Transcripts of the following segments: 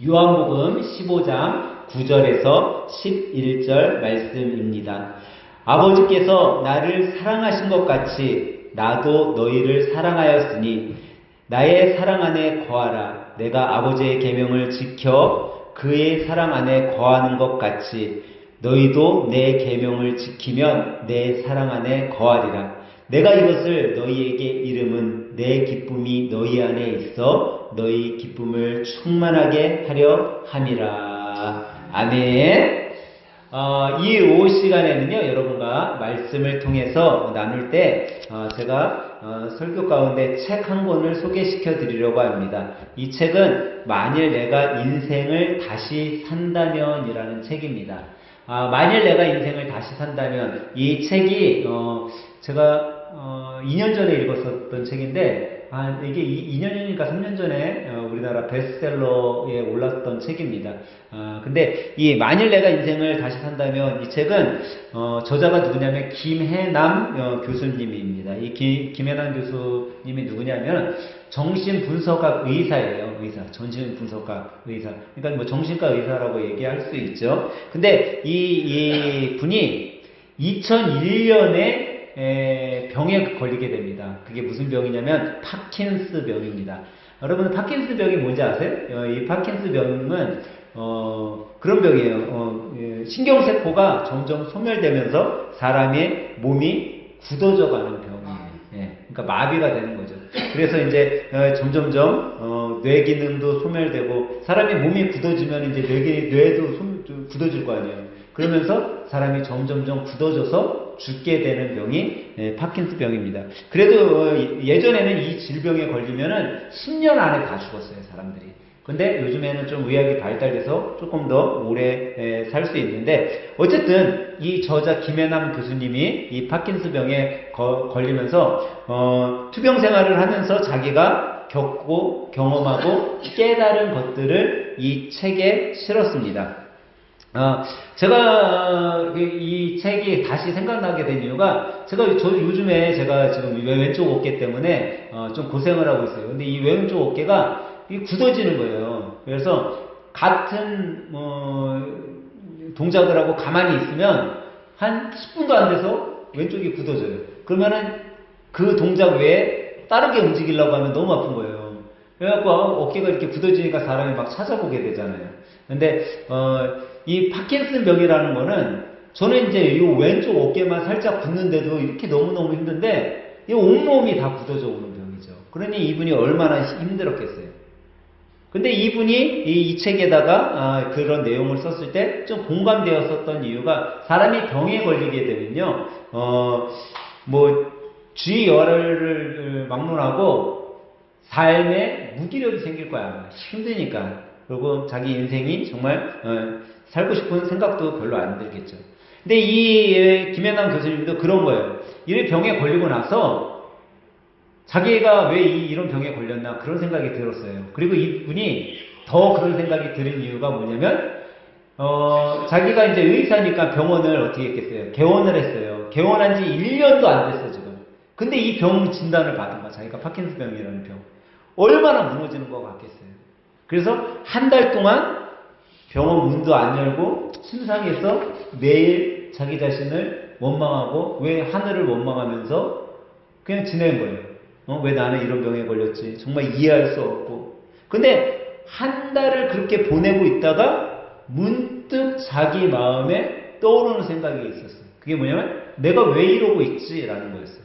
요한복음 15장 9절에서 11절 말씀입니다. 아버지께서 나를 사랑하신 것 같이 나도 너희를 사랑하였으니 나의 사랑 안에 거하라. 내가 아버지의 계명을 지켜 그의 사랑 안에 거하는 것 같이 너희도 내 계명을 지키면 내 사랑 안에 거하리라. 내가 이것을 너희에게 이름은 내 기쁨이 너희 안에 있어 너희 기쁨을 충만하게 하려 함이라. 아멘. 이 시간에는요, 여러분과 말씀을 통해서 나눌 때 제가 설교 가운데 책 한 권을 소개시켜 드리려고 합니다. 이 책은 만일 내가 인생을 다시 산다면 이라는 책입니다. 만일 내가 인생을 다시 산다면, 이 책이 제가 2년 전에 읽었었던 책인데, 이게 2년 전이니까 3년 전에 우리나라 베스트셀러에 올랐던 책입니다. 근데 이 만일 내가 인생을 다시 산다면, 이 책은 저자가 누구냐면 김해남 교수님입니다. 이 김해남 교수님이 누구냐면 정신분석학 의사예요. 정신분석학 의사. 그러니까 뭐 정신과 의사라고 얘기할 수 있죠. 근데 이 분이 2001년에 병에 걸리게 됩니다. 그게 무슨 병이냐면 파킨스 병입니다. 여러분, 파킨스 병이 뭔지 아세요? 이 파킨스 병은 그런 병이에요. 신경세포가 점점 소멸되면서 사람의 몸이 굳어져가는 병이에요. 그러니까 마비가 되는 거죠. 그래서 이제 점점점 뇌 기능도 소멸되고, 사람의 몸이 굳어지면 이제 뇌도 굳어질 거 아니에요. 그러면서 사람이 점점점 굳어져서 죽게 되는 병이 파킨스 병입니다. 그래도 예전에는 이 질병에 걸리면은 10년 안에 다 죽었어요, 사람들이. 근데 요즘에는 좀 의학이 발달돼서 조금 더 오래 살 수 있는데, 어쨌든 이 저자 김해남 교수님이 이 파킨스 병에 걸리면서 투병 생활을 하면서 자기가 겪고 경험하고 깨달은 것들을 이 책에 실었습니다. 제가 이 책이 다시 생각나게 된 이유가, 요즘에 제가 지금 왼쪽 어깨 때문에 좀 고생을 하고 있어요. 근데 이 왼쪽 어깨가 굳어지는 거예요. 그래서 같은 동작을 하고 가만히 있으면 한 10분도 안 돼서 왼쪽이 굳어져요. 그러면은 그 동작 외에 다르게 움직이려고 하면 너무 아픈 거예요. 그래갖고 어깨가 이렇게 굳어지니까 사람이 막 찾아보게 되잖아요. 근데 이 파킨슨 병이라는 거는, 저는 이제 이 왼쪽 어깨만 살짝 굳는데도 이렇게 너무너무 힘든데, 이 온몸이 다 굳어져 오는 병이죠. 그러니 이분이 얼마나 힘들었겠어요. 근데 이분이 이 책에다가 그런 내용을 썼을 때 좀 공감되었었던 이유가, 사람이 병에 걸리게 되면요, 주의열을 막론하고 삶에 무기력이 생길 거야. 힘드니까. 그리고 자기 인생이 정말 살고 싶은 생각도 별로 안 들겠죠. 근데 이 김해남 교수님도 그런 거예요. 이 병에 걸리고 나서 자기가 왜 이런 병에 걸렸나 그런 생각이 들었어요. 그리고 이분이 더 그런 생각이 드는 이유가 뭐냐면, 자기가 이제 의사니까 병원을 어떻게 했겠어요? 개원을 했어요. 개원한 지 1년도 안 됐어, 지금. 근데 이 병 진단을 받은 거야. 자기가 파킨스 병이라는 병. 얼마나 무너지는 것 같겠어요. 그래서 한 달 동안 병원 문도 안 열고 침상에서 매일 자기 자신을 원망하고, 왜 하늘을 원망하면서 그냥 지낸 거예요. 왜 나는 이런 병에 걸렸지? 정말 이해할 수 없고. 근데 한 달을 그렇게 보내고 있다가 문득 자기 마음에 떠오르는 생각이 있었어요. 그게 뭐냐면, 내가 왜 이러고 있지? 라는 거였어요.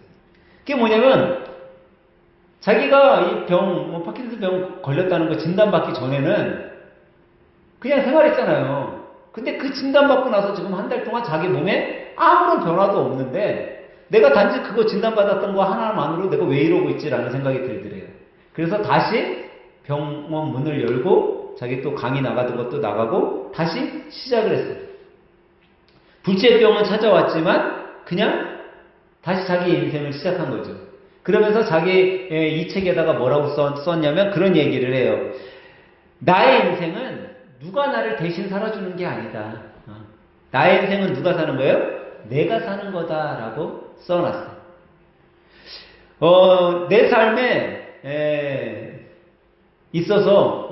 그게 뭐냐면, 자기가 이 병, 파킨슨 병 걸렸다는 거 진단받기 전에는 그냥 생활했잖아요. 근데 그 진단받고 나서 지금 한 달 동안 자기 몸에 아무런 변화도 없는데, 내가 단지 그거 진단받았던 거 하나만으로 내가 왜 이러고 있지라는 생각이 들더래요. 그래서 다시 병원 문을 열고, 자기 또 강의 나가던 것도 나가고, 다시 시작을 했어요. 불치병은 찾아왔지만, 그냥 다시 자기 인생을 시작한 거죠. 그러면서 자기 이 책에다가 뭐라고 썼냐면 그런 얘기를 해요. 나의 인생은 누가 나를 대신 살아주는 게 아니다. 나의 인생은 누가 사는 거예요? 내가 사는 거다라고 써놨어요. 내 삶에 있어서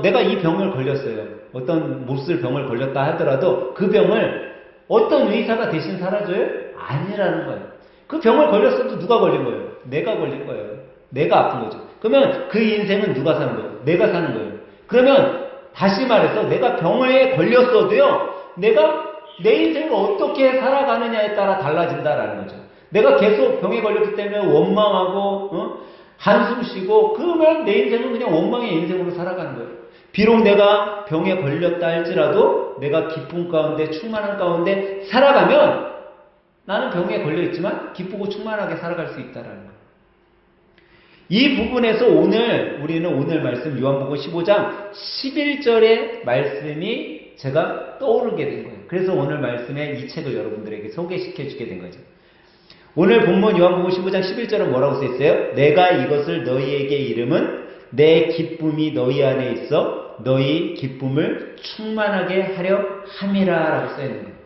내가 이 병을 걸렸어요. 어떤 몹쓸 병을 걸렸다 하더라도 그 병을 어떤 의사가 대신 사라져요? 아니라는 거예요. 그 병을 걸렸어도 누가 걸린 거예요? 내가 걸린 거예요. 내가 아픈 거죠. 그러면 그 인생은 누가 사는 거예요? 내가 사는 거예요. 그러면 다시 말해서 내가 병에 걸렸어도요, 내가 내 인생을 어떻게 살아가느냐에 따라 달라진다라는 거죠. 내가 계속 병에 걸렸기 때문에 원망하고 한숨 쉬고 그러면 내 인생은 그냥 원망의 인생으로 살아가는 거예요. 비록 내가 병에 걸렸다 할지라도 내가 기쁨 가운데 충만한 가운데 살아가면 나는 병에 걸려있지만 기쁘고 충만하게 살아갈 수 있다라는 거예요. 이 부분에서 우리는 오늘 말씀 요한복음 15장 11절의 말씀이 제가 떠오르게 된 거예요. 그래서 오늘 말씀에 이 책을 여러분들에게 소개시켜 주게 된 거죠. 오늘 본문 요한복음 15장 11절은 뭐라고 써 있어요? 내가 이것을 너희에게 이름은 내 기쁨이 너희 안에 있어 너희 기쁨을 충만하게 하려 함이라 라고 써 있는 거예요.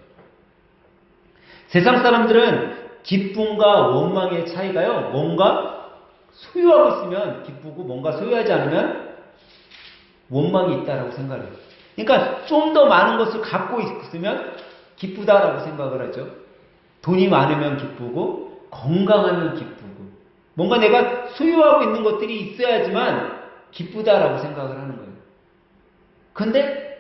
세상 사람들은 기쁨과 원망의 차이가요, 뭔가 소유하고 있으면 기쁘고 뭔가 소유하지 않으면 원망이 있다라고 생각해요. 그러니까 좀 더 많은 것을 갖고 있으면 기쁘다라고 생각을 하죠. 돈이 많으면 기쁘고 건강하면 기쁘고 뭔가 내가 소유하고 있는 것들이 있어야지만 기쁘다라고 생각을 하는 거예요. 근데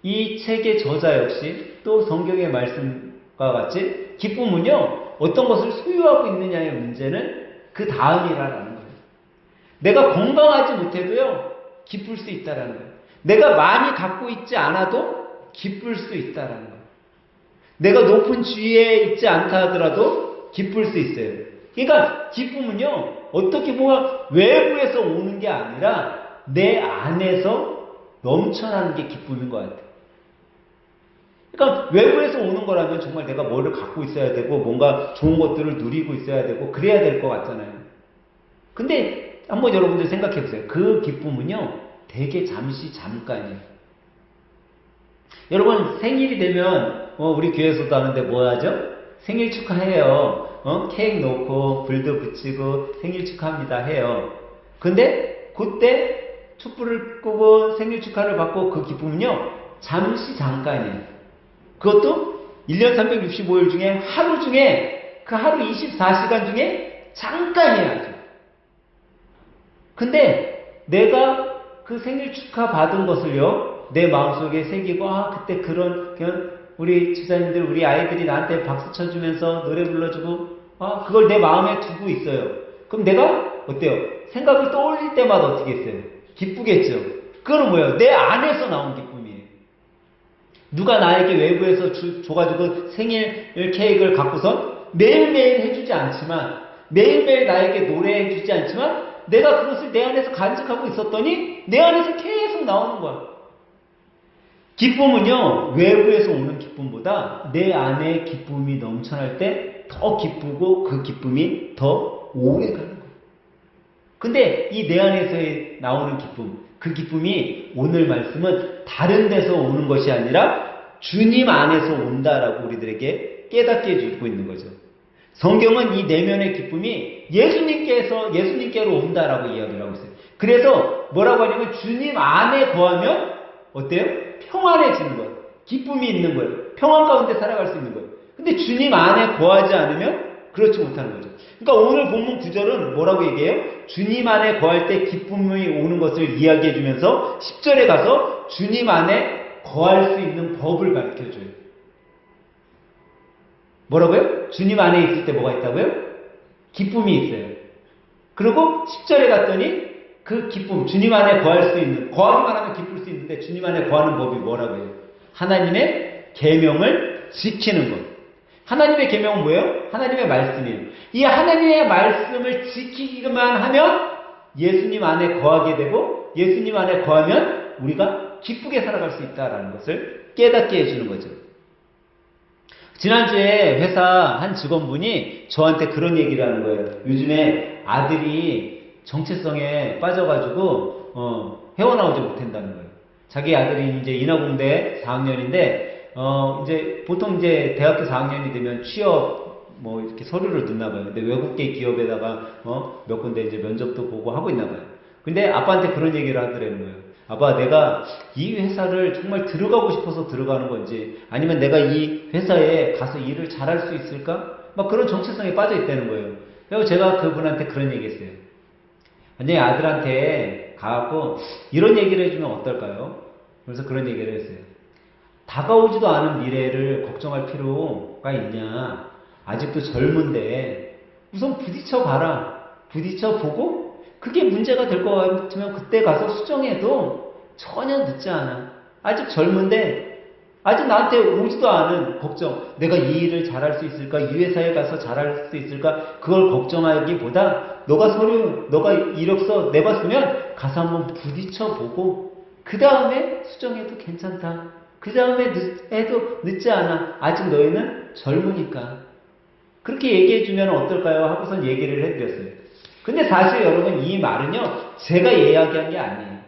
이 책의 저자 역시 또 성경의 말씀과 같이 기쁨은요, 어떤 것을 소유하고 있느냐의 문제는 그 다음이라는 거예요. 내가 건강하지 못해도요, 기쁠 수 있다라는 거예요. 내가 많이 갖고 있지 않아도 기쁠 수 있다라는 거예요. 내가 높은 지위에 있지 않다 하더라도 기쁠 수 있어요. 그러니까 기쁨은요, 어떻게 보면 외부에서 오는 게 아니라 내 안에서 넘쳐나는 게 기쁨인 것 같아요. 그러니까 외부에서 오는 거라면 정말 내가 뭐를 갖고 있어야 되고 뭔가 좋은 것들을 누리고 있어야 되고 그래야 될 것 같잖아요. 근데 한번 여러분들 생각해 보세요. 그 기쁨은요, 되게 잠깐이에요. 여러분 생일이 되면 우리 교회에서도 하는데 뭐 하죠? 생일 축하해요. 케이크 놓고 불도 붙이고 생일 축하합니다 해요. 근데 그때 촛불을 끄고 생일 축하를 받고 그 기쁨은요, 잠깐이에요. 그것도 1년 365일 중에 하루 중에 그 하루 24시간 중에 잠깐이에요. 근데 내가 그 생일 축하 받은 것을요, 내 마음속에 새기고 그때 그냥 우리 집사님들, 우리 아이들이 나한테 박수 쳐주면서 노래 불러주고 그걸 내 마음에 두고 있어요. 그럼 내가 어때요? 생각을 떠올릴 때마다 어떻게 했어요? 기쁘겠죠. 그건 뭐예요? 내 안에서 나온 기쁨이에요. 누가 나에게 외부에서 줘가지고 생일 케이크를 갖고서 매일매일 해주지 않지만, 매일매일 나에게 노래해주지 않지만 내가 그것을 내 안에서 간직하고 있었더니 내 안에서 계속 나오는 거야. 기쁨은요, 외부에서 오는 기쁨보다 내 안에 기쁨이 넘쳐날 때 더 기쁘고 그 기쁨이 더 오래 가는 거예요. 근데 이 내 안에서 나오는 기쁨, 그 기쁨이 오늘 말씀은 다른 데서 오는 것이 아니라 주님 안에서 온다라고 우리들에게 깨닫게 해주고 있는 거죠. 성경은 이 내면의 기쁨이 예수님께로 온다라고 이야기를 하고 있어요. 그래서 뭐라고 하냐면 주님 안에 거하면 어때요? 평안해지는 거예요. 기쁨이 있는 거예요. 평안 가운데 살아갈 수 있는 거예요. 근데 주님 안에 거하지 않으면 그렇지 못하는 거죠. 그러니까 오늘 본문 9절은 뭐라고 얘기해요? 주님 안에 거할 때 기쁨이 오는 것을 이야기해 주면서 10절에 가서 주님 안에 거할 수 있는 법을 가르쳐 줘요. 뭐라고요? 주님 안에 있을 때 뭐가 있다고요? 기쁨이 있어요. 그리고 10절에 갔더니 그 기쁨, 주님 안에 거할 수 있는, 거하기만 하면 기쁠 수 있는데 주님 안에 거하는 법이 뭐라고 해요? 하나님의 계명을 지키는 것. 하나님의 계명은 뭐예요? 하나님의 말씀이에요. 이 하나님의 말씀을 지키기만 하면 예수님 안에 거하게 되고 예수님 안에 거하면 우리가 기쁘게 살아갈 수 있다는 것을 깨닫게 해주는 거죠. 지난주에 회사 한 직원분이 저한테 그런 얘기를 하는 거예요. 요즘에 아들이 정체성에 빠져가지고 헤어나오지 못한다는 거예요. 자기 아들이 이제 인하공대 4학년인데 이제 보통 이제 대학교 4학년이 되면 취업 이렇게 서류를 넣나 봐요. 근데 외국계 기업에다가 몇 군데 이제 면접도 보고 하고 있나 봐요. 근데 아빠한테 그런 얘기를 하더라는 거예요. 아빠, 내가 이 회사를 정말 들어가고 싶어서 들어가는 건지, 아니면 내가 이 회사에 가서 일을 잘할 수 있을까? 막 그런 정체성에 빠져 있다는 거예요. 그래서 제가 그분한테 그런 얘기 했어요. 만약에 아들한테 가갖고 이런 얘기를 해주면 어떨까요? 그래서 그런 얘기를 했어요. 다가오지도 않은 미래를 걱정할 필요가 있냐? 아직도 젊은데 우선 부딪혀 봐라. 부딪혀 보고 그게 문제가 될 것 같으면 그때 가서 수정해도 전혀 늦지 않아. 아직 젊은데 아직 나한테 오지도 않은 걱정, 내가 이 일을 잘할 수 있을까? 이 회사에 가서 잘할 수 있을까? 그걸 걱정하기보다 너가 이력서 내봤으면 가서 한번 부딪혀 보고 그 다음에 수정해도 괜찮다. 그 다음에 해도 늦지 않아. 아직 너희는 젊으니까. 그렇게 얘기해주면 어떨까요? 하고선 얘기를 해드렸어요. 근데 사실 여러분 이 말은요, 제가 이야기한 게 아니에요.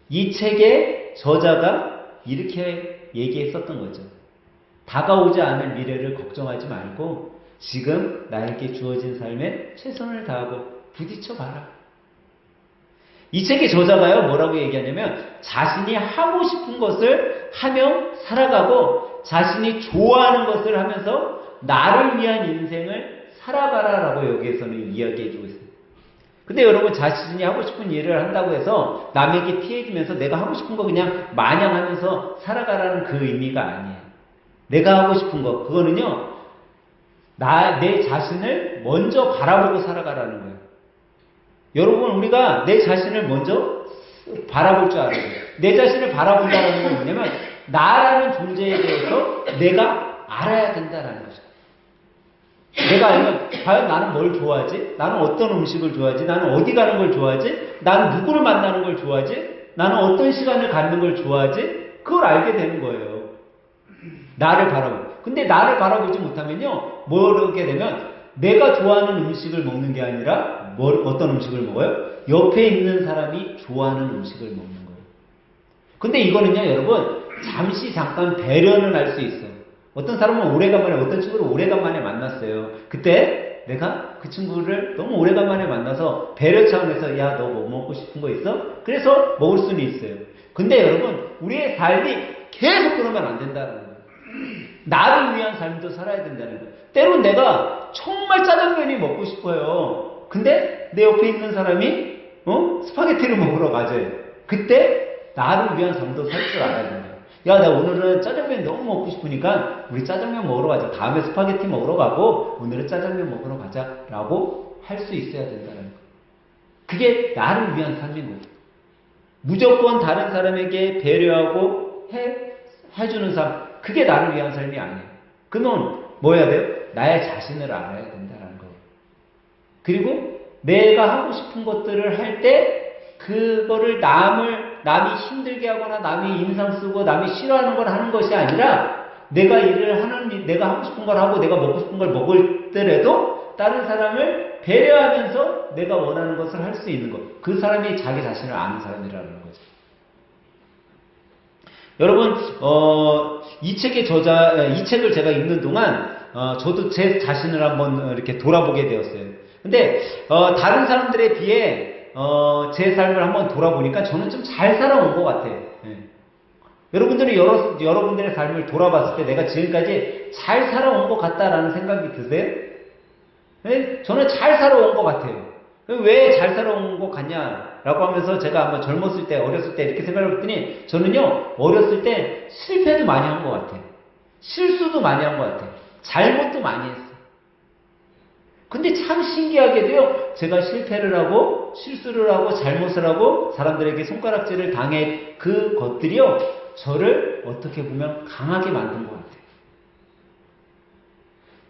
이 책의 저자가 이렇게 얘기했었던 거죠. 다가오지 않을 미래를 걱정하지 말고 지금 나에게 주어진 삶에 최선을 다하고 부딪혀봐라. 이 책의 저자가요, 뭐라고 얘기하냐면 자신이 하고 싶은 것을 하며 살아가고 자신이 좋아하는 것을 하면서 나를 위한 인생을 살아가라라고 여기에서는 이야기해주고 있어요. 근데 여러분 자신이 하고 싶은 일을 한다고 해서 남에게 피해주면서 내가 하고 싶은 거 그냥 마냥 하면서 살아가라는 그 의미가 아니에요. 내가 하고 싶은 거 그거는요, 내 자신을 먼저 바라보고 살아가라는 거예요. 여러분 우리가 내 자신을 먼저 바라볼 줄 알아야 돼요. 내 자신을 바라본다는 건 뭐냐면 나라는 존재에 대해서 내가 알아야 된다는 거죠. 내가 알면 과연 나는 뭘 좋아하지? 나는 어떤 음식을 좋아하지? 나는 어디 가는 걸 좋아하지? 나는 누구를 만나는 걸 좋아하지? 나는 어떤 시간을 갖는 걸 좋아하지? 그걸 알게 되는 거예요. 나를 바라보고. 근데 나를 바라보지 못하면요, 모르게 되면 내가 좋아하는 음식을 먹는 게 아니라 어떤 음식을 먹어요? 옆에 있는 사람이 좋아하는 음식을 먹는 거예요. 근데 이거는요, 여러분 잠시 잠깐 배려는 할 수 있어요. 어떤 사람은 오래간만에 어떤 친구를 오래간만에 만났어요. 그때 내가 그 친구를 너무 오래간만에 만나서 배려 차원에서 야, 너 뭐 먹고 싶은 거 있어? 그래서 먹을 수는 있어요. 근데 여러분 우리의 삶이 계속 그러면 안 된다는 거예요. 나를 위한 삶도 살아야 된다는 거예요. 때론 내가 정말 짜장면이 먹고 싶어요. 근데 내 옆에 있는 사람이 스파게티를 먹으러 가재. 그때 나를 위한 삶도 살 줄 알아야 된다. 야, 나 오늘은 짜장면 너무 먹고 싶으니까 우리 짜장면 먹으러 가자. 다음에 스파게티 먹으러 가고 오늘은 짜장면 먹으러 가자. 라고 할 수 있어야 된다는 거예요. 그게 나를 위한 삶인 거죠. 무조건 다른 사람에게 배려하고 해주는 삶. 그게 나를 위한 삶이 아니에요. 그러면 뭐 해야 돼요? 나의 자신을 알아야 된다는 거예요. 그리고 내가 하고 싶은 것들을 할 때 그거를 남이 힘들게 하거나 남이 인상 쓰고 남이 싫어하는 걸 하는 것이 아니라 내가 내가 하고 싶은 걸 하고 내가 먹고 싶은 걸 먹을 때라도 다른 사람을 배려하면서 내가 원하는 것을 할 수 있는 것. 그 사람이 자기 자신을 아는 사람이라는 거죠. 여러분, 이 책을 제가 읽는 동안, 저도 제 자신을 한번 이렇게 돌아보게 되었어요. 근데, 다른 사람들에 비해, 제 삶을 한번 돌아보니까 저는 좀 잘 살아온 것 같아요. 예. 여러분들은 여러분들의 삶을 돌아봤을 때 내가 지금까지 잘 살아온 것 같다라는 생각이 드세요? 예? 저는 잘 살아온 것 같아요. 왜 잘 살아온 것 같냐라고 하면서 제가 한번 젊었을 때, 어렸을 때 이렇게 생각을 했더니 저는요, 어렸을 때 실패도 많이 한 것 같아요. 실수도 많이 한 것 같아요. 잘못도 많이 했어요. 근데 참 신기하게도요, 제가 실패를 하고, 실수를 하고, 잘못을 하고, 사람들에게 손가락질을 당해 그 것들이요, 저를 어떻게 보면 강하게 만든 것 같아요.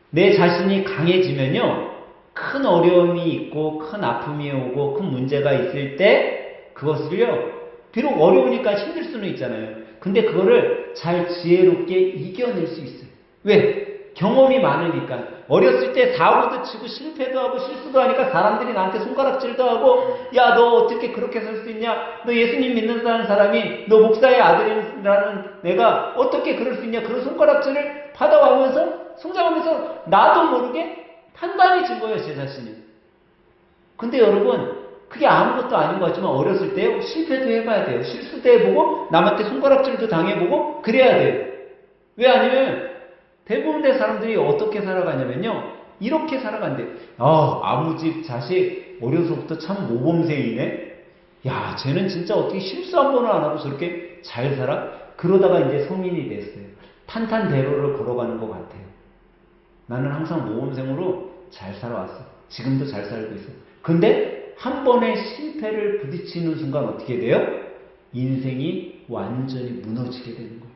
내 자신이 강해지면요, 큰 어려움이 있고, 큰 아픔이 오고, 큰 문제가 있을 때, 그것을요, 비록 어려우니까 힘들 수는 있잖아요. 근데 그거를 잘 지혜롭게 이겨낼 수 있어요. 왜? 경험이 많으니까. 어렸을 때 사고도 치고 실패도 하고 실수도 하니까 사람들이 나한테 손가락질도 하고, 야, 너 어떻게 그렇게 살 수 있냐? 너 예수님 믿는다는 사람이 너 목사의 아들이라는 내가 어떻게 그럴 수 있냐? 그런 손가락질을 받아가면서 성장하면서 나도 모르게 판단해진 거예요, 제 자신이. 근데 여러분, 그게 아무것도 아닌 것 같지만 어렸을 때 실패도 해봐야 돼요. 실수도 해보고 남한테 손가락질도 당해보고 그래야 돼요. 왜 아니면 대부분의 사람들이 어떻게 살아가냐면요. 이렇게 살아간대요. 아무 집 자식 어려서부터 참 모범생이네. 야, 쟤는 진짜 어떻게 실수 한 번을 안 하고 저렇게 잘 살아? 그러다가 이제 성인이 됐어요. 탄탄대로를 걸어가는 것 같아요. 나는 항상 모범생으로 잘 살아왔어. 지금도 잘 살고 있어. 근데 한 번의 실패를 부딪히는 순간 어떻게 돼요? 인생이 완전히 무너지게 되는 거예요.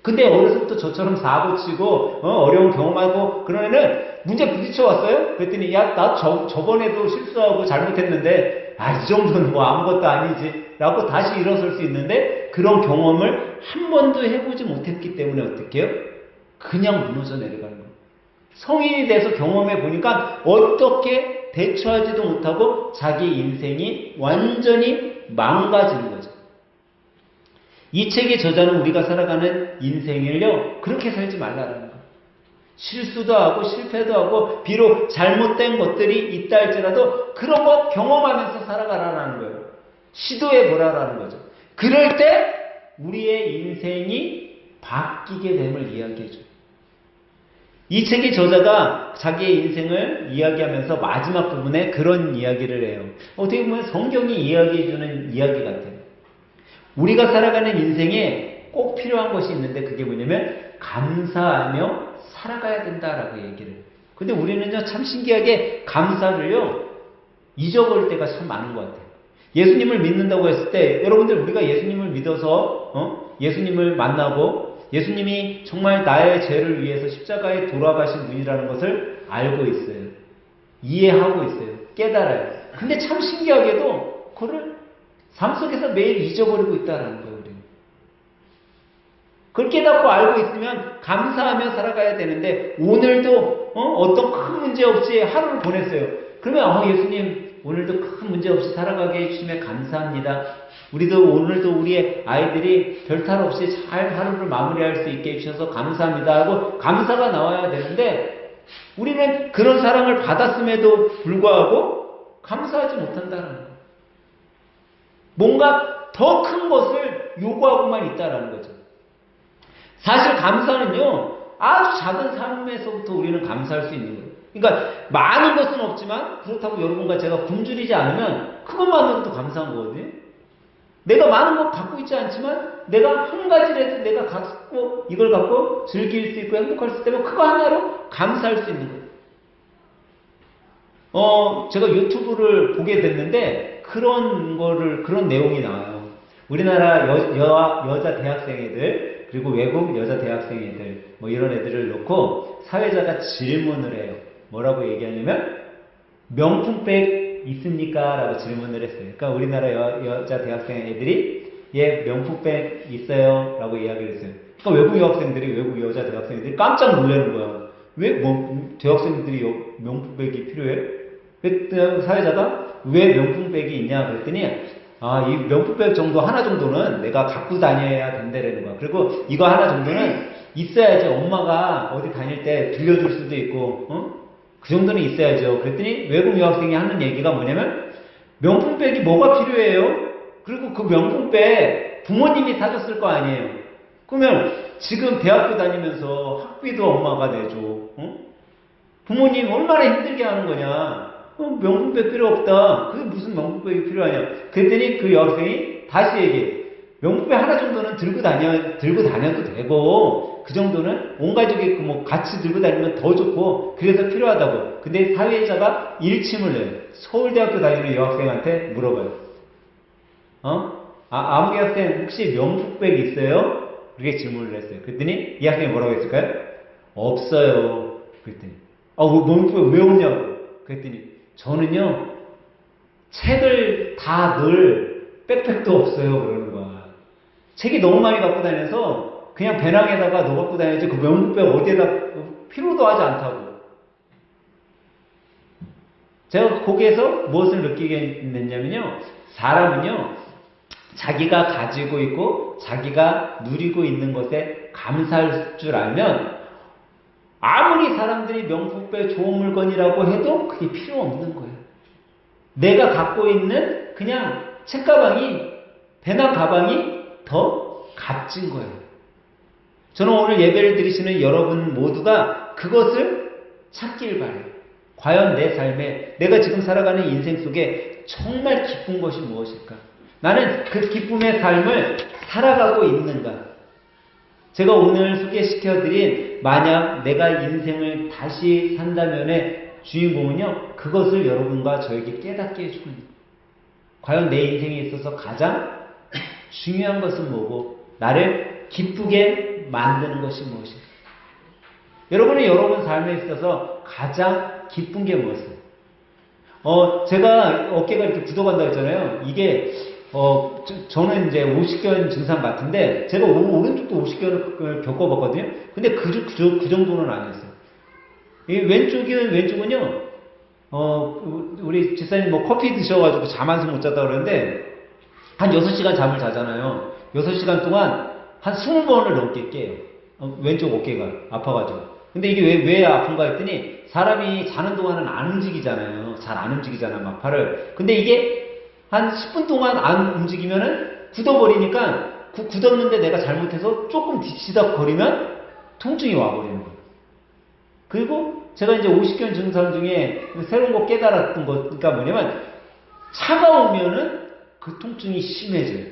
근데 어려서부터 저처럼 사고 치고 어려운 경험하고 그런 애는 문제 부딪혀 왔어요? 그랬더니 야, 나 저번에도 실수하고 잘못했는데 이 정도는 뭐 아무것도 아니지 라고 다시 일어설 수 있는데 그런 경험을 한 번도 해보지 못했기 때문에 어떻게 해요? 그냥 무너져 내려가는 거예요. 성인이 돼서 경험해 보니까 어떻게 대처하지도 못하고 자기 인생이 완전히 망가지는 거죠. 이 책의 저자는 우리가 살아가는 인생을요, 그렇게 살지 말라는 거예요. 실수도 하고 실패도 하고 비록 잘못된 것들이 있다 할지라도 그런 것 경험하면서 살아가라는 거예요. 시도해 보라라는 거죠. 그럴 때 우리의 인생이 바뀌게 됨을 이야기해 줘요. 이 책의 저자가 자기의 인생을 이야기하면서 마지막 부분에 그런 이야기를 해요. 어떻게 보면 성경이 이야기해 주는 이야기 같아요. 우리가 살아가는 인생에 꼭 필요한 것이 있는데 그게 뭐냐면 감사하며 살아가야 된다라고 얘기를 해요. 근데 우리는요 참 신기하게 감사를요 잊어버릴 때가 참 많은 것 같아요. 예수님을 믿는다고 했을 때 여러분들 우리가 예수님을 믿어서 예수님을 만나고 예수님이 정말 나의 죄를 위해서 십자가에 돌아가신 분이라는 것을 알고 있어요. 이해하고 있어요. 깨달아요. 근데 참 신기하게도 그걸 삶 속에서 매일 잊어버리고 있다는 거예요. 우리는. 그걸 깨닫고 알고 있으면 감사하며 살아가야 되는데 오늘도 어떤 큰 문제 없이 하루를 보냈어요. 그러면 예수님 오늘도 큰 문제 없이 살아가게 해주시면 감사합니다. 오늘도 우리의 아이들이 별탈 없이 잘 하루를 마무리할 수 있게 해주셔서 감사합니다 하고 감사가 나와야 되는데 우리는 그런 사랑을 받았음에도 불구하고 감사하지 못한다는 거예요. 뭔가 더 큰 것을 요구하고만 있다는 거죠. 사실 감사는요 아주 작은 삶에서부터 우리는 감사할 수 있는 거예요. 그러니까 많은 것은 없지만 그렇다고 여러분과 제가 굶주리지 않으면 그것만으로도 감사한 거거든요. 내가 많은 것 갖고 있지 않지만 내가 한 가지라도 내가 갖고 이걸 갖고 즐길 수 있고 행복할 수 있다면 그거 하나로 감사할 수 있는 거예요. 제가 유튜브를 보게 됐는데 그런 내용이 나와요. 우리나라 여자 대학생 애들 그리고 외국 여자 대학생 애들 뭐 이런 애들을 놓고 사회자가 질문을 해요. 뭐라고 얘기하냐면 명품백 있습니까? 라고 질문을 했어요. 그러니까 우리나라 여자 대학생 애들이 명품백 있어요? 라고 이야기를 했어요. 그러니까 외국 여자 대학생들이 깜짝 놀라는 거야. 왜 대학생들이 명품백이 필요해? 그랬더니 사회자가 왜 명품백이 있냐 그랬더니 이 명품백 정도 하나 정도는 내가 갖고 다녀야 된다는 거야. 그리고 이거 하나 정도는 있어야지 엄마가 어디 다닐 때 빌려줄 수도 있고 그 정도는 있어야죠. 그랬더니 외국 여학생이 하는 얘기가 뭐냐면 명품백이 뭐가 필요해요? 그리고 그 명품백 부모님이 사줬을 거 아니에요. 그러면 지금 대학교 다니면서 학비도 엄마가 내줘. 부모님 얼마나 힘들게 하는 거냐. 명품백 필요 없다. 그게 무슨 명품백이 필요하냐. 그랬더니 그 여학생이 다시 얘기해. 명품백 하나 정도는 들고 다녀도 되고 그 정도는 온 가족이 같이 들고 다니면 더 좋고 그래서 필요하다고. 근데 사회자가 일침을 내요. 서울대학교 다니는 여학생한테 물어봐요. 아무개 학생 혹시 명품백 있어요? 그렇게 질문을 했어요. 그랬더니 이 학생이 뭐라고 했을까요? 없어요. 그랬더니 명품백 왜 없냐고. 그랬더니 저는요 책을 다 넣을 백팩도 없어요. 그러는 거야. 책이 너무 많이 갖고 다녀서 그냥 배낭에다가 넣어 갖고 다녀야지 그 명품백 어디에다 필요도 하지 않다고. 제가 거기에서 무엇을 느끼게 됐냐면요. 사람은요 자기가 가지고 있고 자기가 누리고 있는 것에 감사할 줄 알면 아무리 사람들이 명품백 좋은 물건이라고 해도 그게 필요 없는 거예요. 내가 갖고 있는 그냥 책가방이, 배낭 가방이 더 값진 거예요. 저는 오늘 예배를 드리시는 여러분 모두가 그것을 찾길 바래요. 과연 내 삶에, 내가 지금 살아가는 인생 속에 정말 기쁜 것이 무엇일까? 나는 그 기쁨의 삶을 살아가고 있는가? 제가 오늘 소개시켜드린 만약 내가 인생을 다시 산다면의 주인공은요, 그것을 여러분과 저에게 깨닫게 해줍니다. 과연 내 인생에 있어서 가장 중요한 것은 뭐고 나를 기쁘게 만드는 것이 무엇인가? 여러분은 여러분 삶에 있어서 가장 기쁜 게 무엇이에요? 제가 어깨가 이렇게 굳어간다고 했잖아요. 이게 저는 이제 50견 증상 같은데 제가 오른쪽도 50견을 겪어봤거든요. 근데 그 정도는 아니었어요. 이 왼쪽은요, 우리 집사님 뭐 커피 드셔가지고 잠 한숨 못 잤다 그러는데, 한 6시간 잠을 자잖아요. 6시간 동안 한 20번을 넘게 깨요. 왼쪽 어깨가 아파가지고. 근데 이게 왜 아픈가 했더니, 사람이 자는 동안은 안 움직이잖아요. 잘 안 움직이잖아, 막 팔을. 근데 이게 한 10분 동안 안 움직이면은 굳어버리니까, 굳었는데 내가 잘못해서 조금 뒤치다거리면 통증이 와버리는 거예요. 그리고 제가 이제 50견 증상 중에 새로운 거 깨달았던 거가 뭐냐면, 차가우면은 그 통증이 심해져요.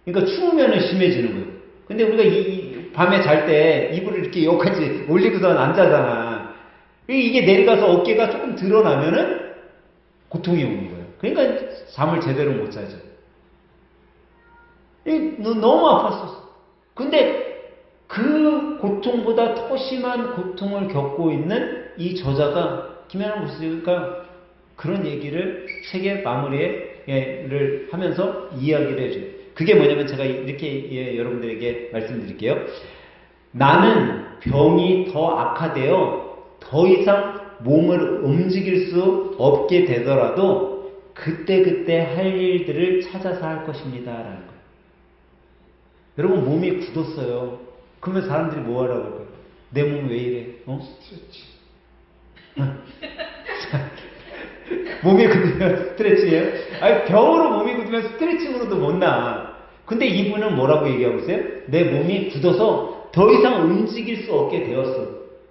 그러니까 추우면은 심해지는 거예요. 근데 우리가 이 밤에 잘 때 이불을 이렇게 여기까지 올리고선 안 자잖아. 이게 내려가서 어깨가 조금 드러나면은 고통이 오는 거예요. 그러니까 잠을 제대로 못 자죠. 너무 아팠었어. 근데 그 고통보다 더 심한 고통을 겪고 있는 이 저자가, 김현환 목사가 그런 얘기를 책의 마무리를 하면서 이야기를 해줘요. 그게 뭐냐면 제가 이렇게 여러분들에게 말씀드릴게요. 나는 병이 더 악화되어 더 이상 몸을 움직일 수 없게 되더라도 그때그때 할 일들을 찾아서 할 것입니다. 라는 거예요. 여러분, 몸이 굳었어요. 그러면 사람들이 뭐 하라고 할까요? 내 몸 왜 이래? 스트레치. 몸이 굳으면 스트레치예요? 아니, 병으로 몸이 굳으면 스트레칭으로도 못 나. 근데 이분은 뭐라고 얘기하고 있어요? 내 몸이 굳어서 더 이상 움직일 수 없게 되었어.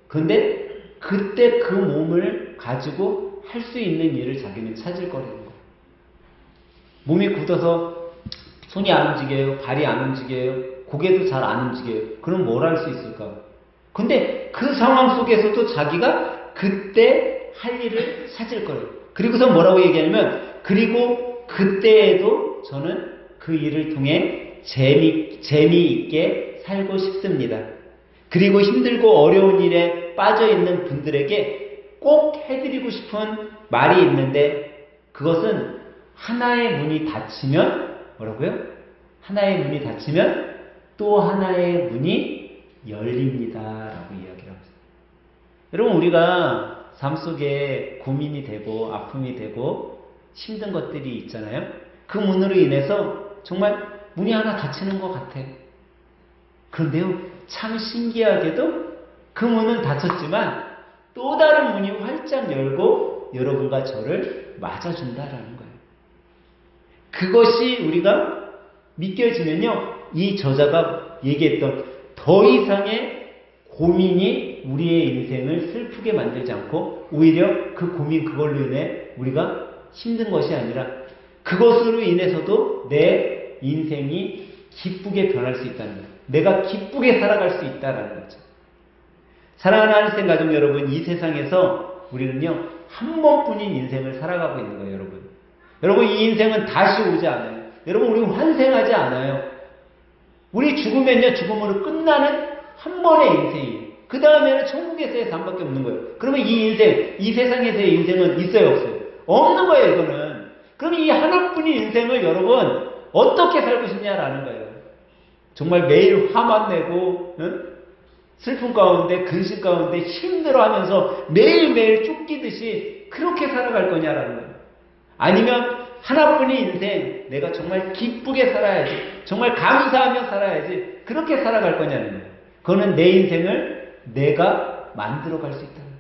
근데 그때 그 몸을 가지고 할 수 있는 일을 자기는 찾을 거라는 거예요. 몸이 굳어서 손이 안 움직여요. 발이 안 움직여요. 고개도 잘 안 움직여요. 그럼 뭘 할 수 있을까? 근데 그 상황 속에서도 자기가 그때 할 일을 찾을 거예요. 그리고서 뭐라고 얘기하냐면, 그리고 그때에도 저는 그 일을 통해 재미있게 살고 싶습니다. 그리고 힘들고 어려운 일에 빠져있는 분들에게 꼭 해드리고 싶은 말이 있는데, 그것은 하나의 문이 닫히면, 뭐라고요? 하나의 문이 닫히면 또 하나의 문이 열립니다. 라고 이야기를 합니다. 여러분, 우리가 삶 속에 고민이 되고 아픔이 되고 힘든 것들이 있잖아요. 그 문으로 인해서 정말 문이 하나 닫히는 것 같아. 그런데요, 참 신기하게도 그 문은 닫혔지만 또 다른 문이 활짝 열고 여러분과 저를 맞아준다라는 거예요. 그것이 우리가 믿겨지면요, 이 저자가 얘기했던 더 이상의 고민이 우리의 인생을 슬프게 만들지 않고, 오히려 그 고민, 그걸로 인해 우리가 힘든 것이 아니라 그것으로 인해서도 내 인생이 기쁘게 변할 수 있다는 거예요. 내가 기쁘게 살아갈 수 있다는 거죠. 사랑하는 하늘생 가족 여러분, 이 세상에서 우리는요, 한 번뿐인 인생을 살아가고 있는 거예요. 여러분, 이 인생은 다시 오지 않아요. 여러분, 우리 환생하지 않아요. 우리 죽으면요, 죽음으로 끝나는 한 번의 인생이에요. 그 다음에는 천국에서의 삶밖에 없는 거예요. 그러면 이 인생, 이 세상에서의 인생은 있어요, 없어요? 없는 거예요, 이거는. 그러면 이 하나뿐인 인생을 여러분 어떻게 살고 싶냐라는 거예요. 정말 매일 화만 내고, 슬픔 가운데, 근심 가운데 힘들어하면서 매일매일 쫓기듯이 그렇게 살아갈 거냐라는 거예요. 아니면 하나뿐인 인생, 내가 정말 기쁘게 살아야지, 정말 감사하며 살아야지, 그렇게 살아갈 거냐는 거예요. 그거는 내 인생을 내가 만들어갈 수 있다는 거예요.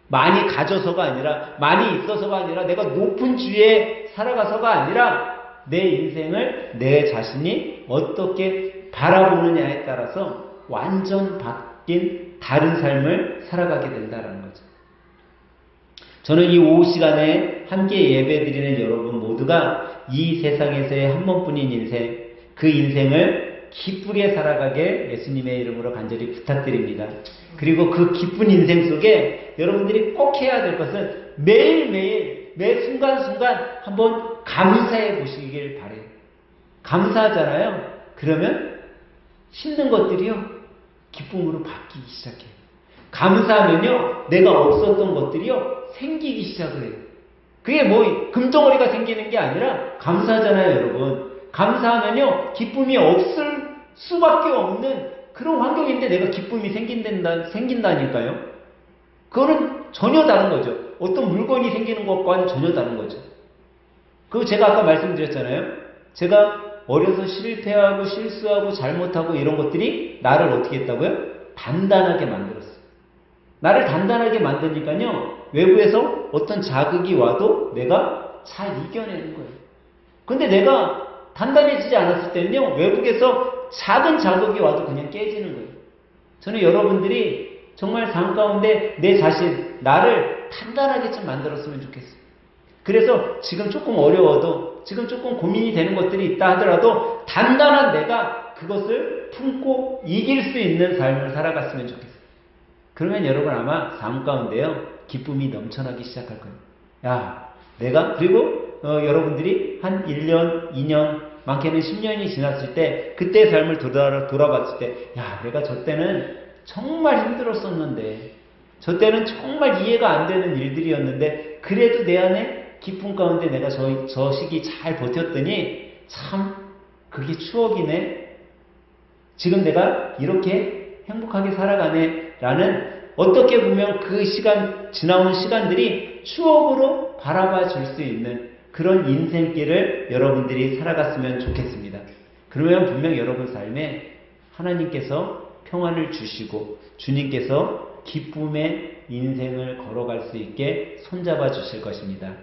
많이 가져서가 아니라, 많이 있어서가 아니라, 내가 높은 주에 살아가서가 아니라, 내 인생을 내 자신이 어떻게 바라보느냐에 따라서 완전 바뀐 다른 삶을 살아가게 된다는 거죠. 저는 이 오후 시간에 함께 예배드리는 여러분 모두가 이 세상에서의 한 번뿐인 인생, 그 인생을 기쁘게 살아가게 예수님의 이름으로 간절히 부탁드립니다. 그리고 그 기쁜 인생 속에 여러분들이 꼭 해야 될 것은 매일매일 매 순간순간 한번 감사해 보시길 바래요. 감사하잖아요. 그러면 힘든 것들이요 기쁨으로 바뀌기 시작해요. 감사하면요 내가 없었던 것들이요 생기기 시작을 해요. 그게 뭐 금덩어리가 생기는 게 아니라 감사하잖아요, 여러분. 감사하면요 기쁨이 없을 수밖에 없는 그런 환경인데 내가 기쁨이 생긴다니까요. 그거는 전혀 다른 거죠. 어떤 물건이 생기는 것과는 전혀 다른 거죠. 그리고 제가 아까 말씀드렸잖아요. 제가 어려서 실패하고 실수하고 잘못하고 이런 것들이 나를 어떻게 했다고요? 단단하게 만들었어요. 나를 단단하게 만드니까요. 외부에서 어떤 자극이 와도 내가 잘 이겨내는 거예요. 근데 내가 단단해지지 않았을 때는요. 외국에서 작은 자극이 와도 그냥 깨지는 거예요. 저는 여러분들이 정말 삶 가운데 내 자신, 나를 단단하게 좀 만들었으면 좋겠어요. 그래서 지금 조금 어려워도, 지금 조금 고민이 되는 것들이 있다 하더라도 단단한 내가 그것을 품고 이길 수 있는 삶을 살아갔으면 좋겠어요. 그러면 여러분 아마 삶 가운데요 기쁨이 넘쳐나기 시작할 거예요. 야, 내가 그리고 여러분들이 한 1년, 2년, 많게는 10년이 지났을 때 그때 삶을 돌아봤을 때 야, 내가 저 때는 정말 힘들었었는데 저 때는 정말 이해가 안 되는 일들이었는데 그래도 내 안에 기쁨 가운데 내가 저 시기 잘 버텼더니 참 그게 추억이네. 지금 내가 이렇게 행복하게 살아가네 라는 어떻게 보면 그 시간 지나온 시간들이 추억으로 바라봐 줄 수 있는 그런 인생길을 여러분들이 살아갔으면 좋겠습니다. 그러면 분명 여러분 삶에 하나님께서 평안을 주시고 주님께서 기쁨의 인생을 걸어갈 수 있게 손잡아 주실 것입니다.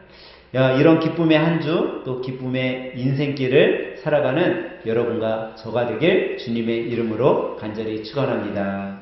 이런 기쁨의 한 주, 또 기쁨의 인생길을 살아가는 여러분과 저가 되길 주님의 이름으로 간절히 축원합니다.